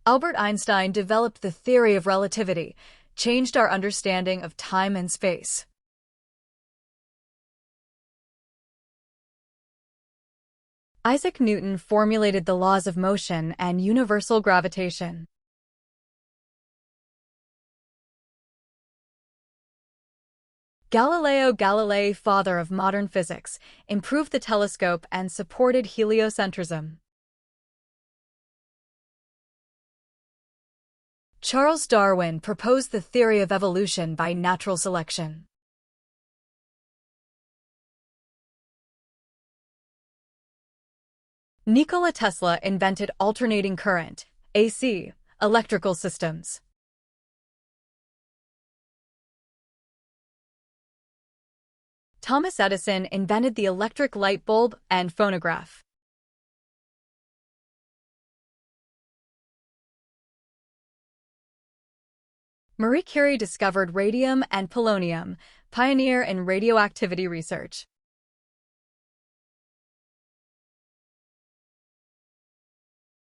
Albert Einstein developed the theory of relativity, changed our understanding of time and space. Isaac Newton formulated the laws of motion and universal gravitation. Galileo Galilei, father of modern physics, improved the telescope and supported heliocentrism. Charles Darwin proposed the theory of evolution by natural selection. Nikola Tesla invented alternating current, AC, electrical systems. Thomas Edison invented the electric light bulb and phonograph. Marie Curie discovered radium and polonium, pioneer in radioactivity research.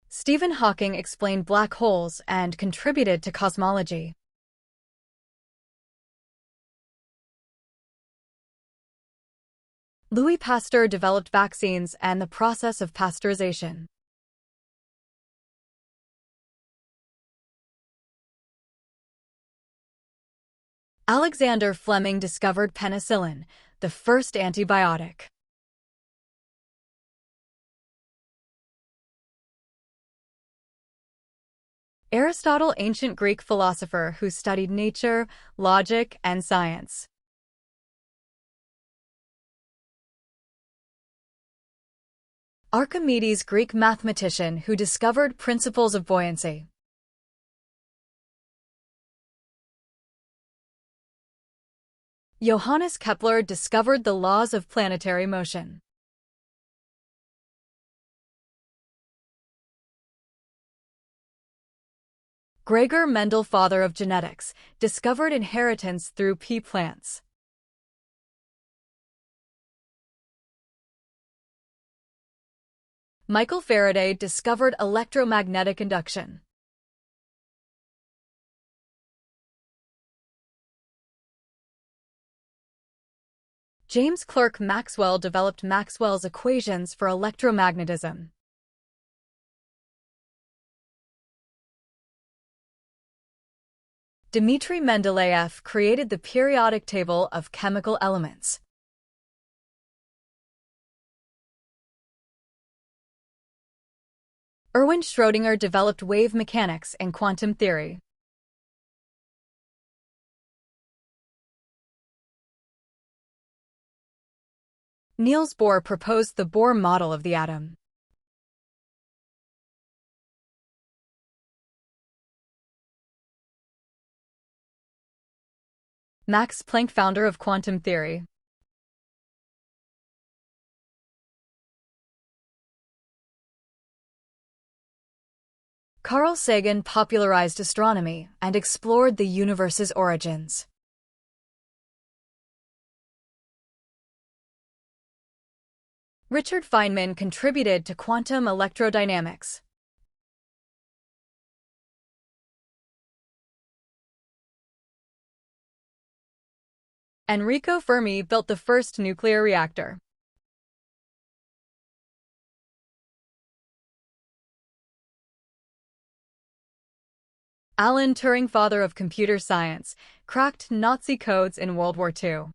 Stephen Hawking explained black holes and contributed to cosmology. Louis Pasteur developed vaccines and the process of pasteurization. Alexander Fleming discovered penicillin, the first antibiotic. Aristotle, ancient Greek philosopher who studied nature, logic, and science. Archimedes, Greek mathematician who discovered principles of buoyancy. Johannes Kepler discovered the laws of planetary motion. Gregor Mendel, father of genetics, discovered inheritance through pea plants. Michael Faraday discovered electromagnetic induction. James Clerk Maxwell developed Maxwell's equations for electromagnetism. Dmitry Mendeleev created the periodic table of chemical elements. Erwin Schrödinger developed wave mechanics and quantum theory. Niels Bohr proposed the Bohr model of the atom. Max Planck, founder of quantum theory. Carl Sagan popularized astronomy and explored the universe's origins. Richard Feynman contributed to quantum electrodynamics. Enrico Fermi built the first nuclear reactor. Alan Turing, father of computer science, cracked Nazi codes in World War II.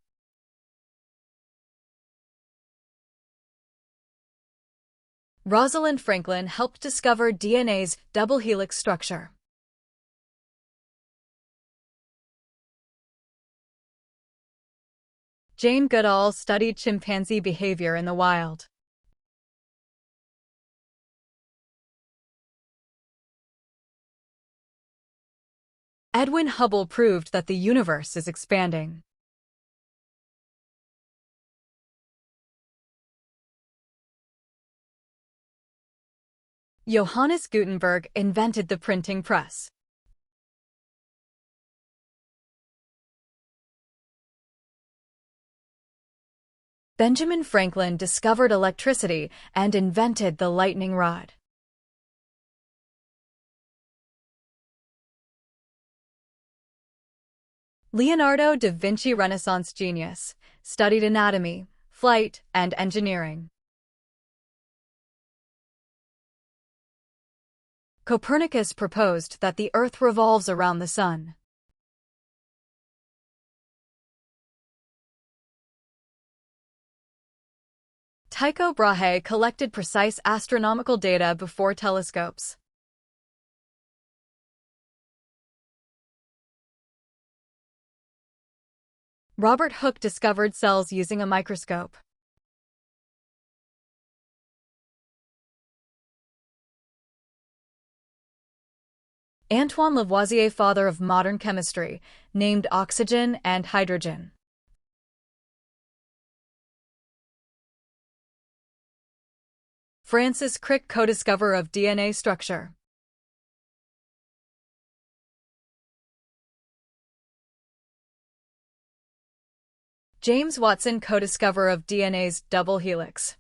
Rosalind Franklin helped discover DNA's double helix structure. Jane Goodall studied chimpanzee behavior in the wild. Edwin Hubble proved that the universe is expanding. Johannes Gutenberg invented the printing press. Benjamin Franklin discovered electricity and invented the lightning rod. Leonardo da Vinci, Renaissance genius, studied anatomy, flight, and engineering. Copernicus proposed that the Earth revolves around the Sun. Tycho Brahe collected precise astronomical data before telescopes. Robert Hooke discovered cells using a microscope. Antoine Lavoisier, father of modern chemistry, named oxygen and hydrogen. Francis Crick, co-discoverer of DNA structure. James Watson, co-discoverer of DNA's double helix.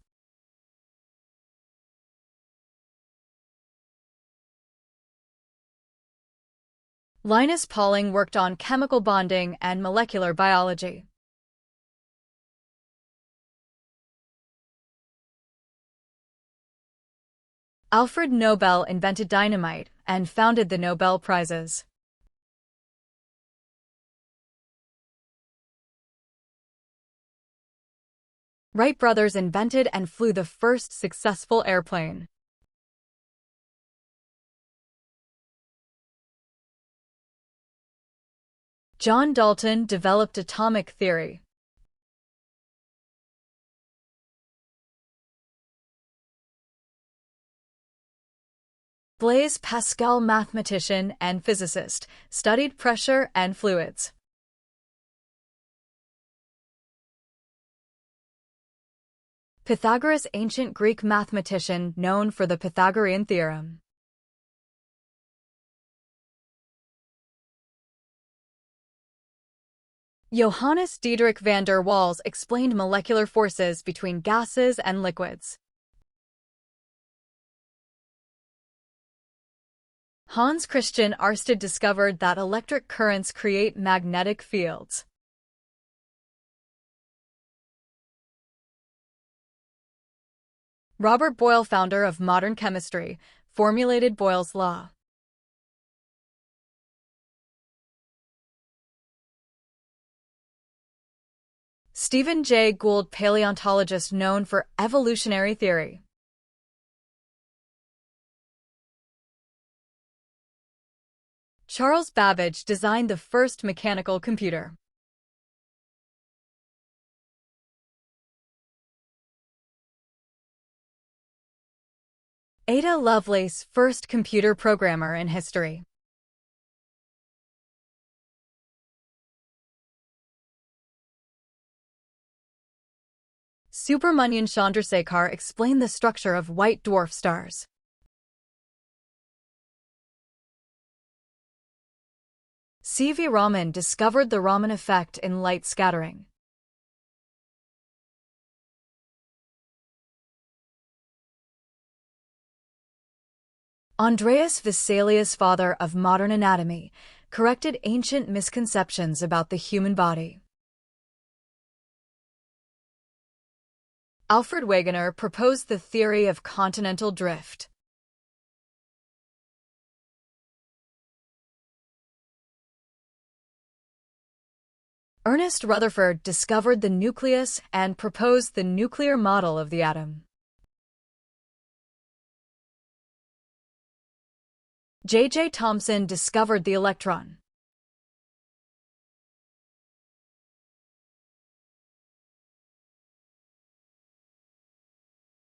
Linus Pauling worked on chemical bonding and molecular biology. Alfred Nobel invented dynamite and founded the Nobel Prizes. Wright brothers invented and flew the first successful airplane. John Dalton developed atomic theory. Blaise Pascal, mathematician and physicist, studied pressure and fluids. Pythagoras, ancient Greek mathematician known for the Pythagorean theorem. Johannes Diederik van der Waals explained molecular forces between gases and liquids. Hans Christian Ørsted discovered that electric currents create magnetic fields. Robert Boyle, founder of modern chemistry, formulated Boyle's law. Stephen Jay Gould, paleontologist known for evolutionary theory. Charles Babbage designed the first mechanical computer. Ada Lovelace, first computer programmer in history. Subramanian Chandrasekhar explained the structure of white dwarf stars. C.V. Raman discovered the Raman effect in light scattering. Andreas Vesalius, father of modern anatomy, corrected ancient misconceptions about the human body. Alfred Wegener proposed the theory of continental drift. Ernest Rutherford discovered the nucleus and proposed the nuclear model of the atom. J.J. Thomson discovered the electron.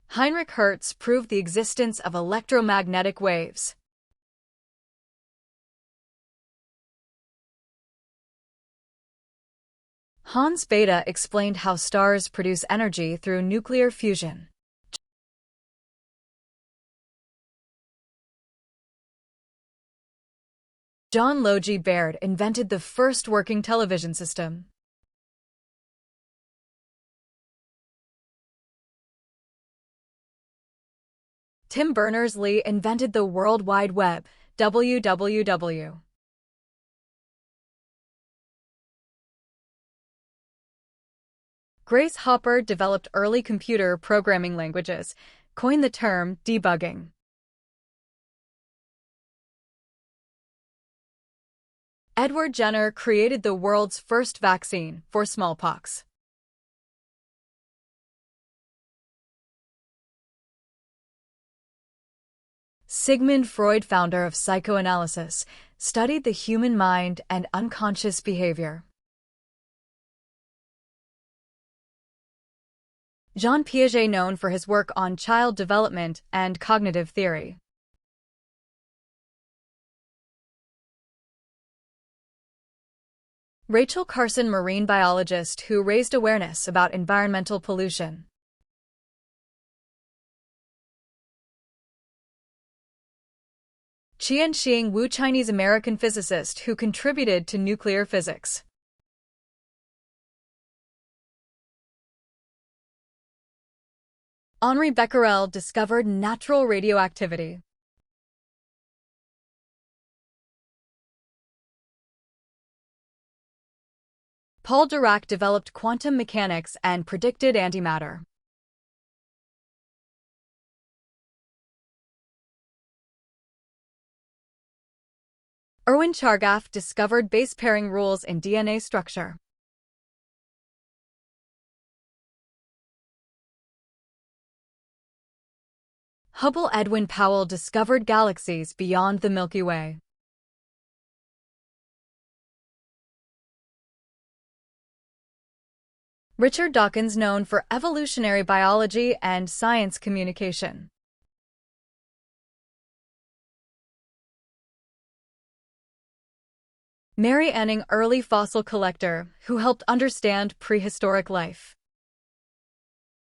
Heinrich Hertz proved the existence of electromagnetic waves. Hans Bethe explained how stars produce energy through nuclear fusion. John Logie Baird invented the first working television system. Tim Berners-Lee invented the World Wide Web, WWW. Grace Hopper developed early computer programming languages, coined the term debugging. Edward Jenner created the world's first vaccine for smallpox. Sigmund Freud, founder of psychoanalysis, studied the human mind and unconscious behavior. Jean Piaget, known for his work on child development and cognitive theory. Rachel Carson, marine biologist who raised awareness about environmental pollution. Qianxing Wu, Chinese-American physicist who contributed to nuclear physics. Henri Becquerel discovered natural radioactivity. Paul Dirac developed quantum mechanics and predicted antimatter. Erwin Chargaff discovered base pairing rules in DNA structure. Hubble Edwin Powell discovered galaxies beyond the Milky Way. Richard Dawkins, known for evolutionary biology and science communication. Mary Anning, early fossil collector who helped understand prehistoric life.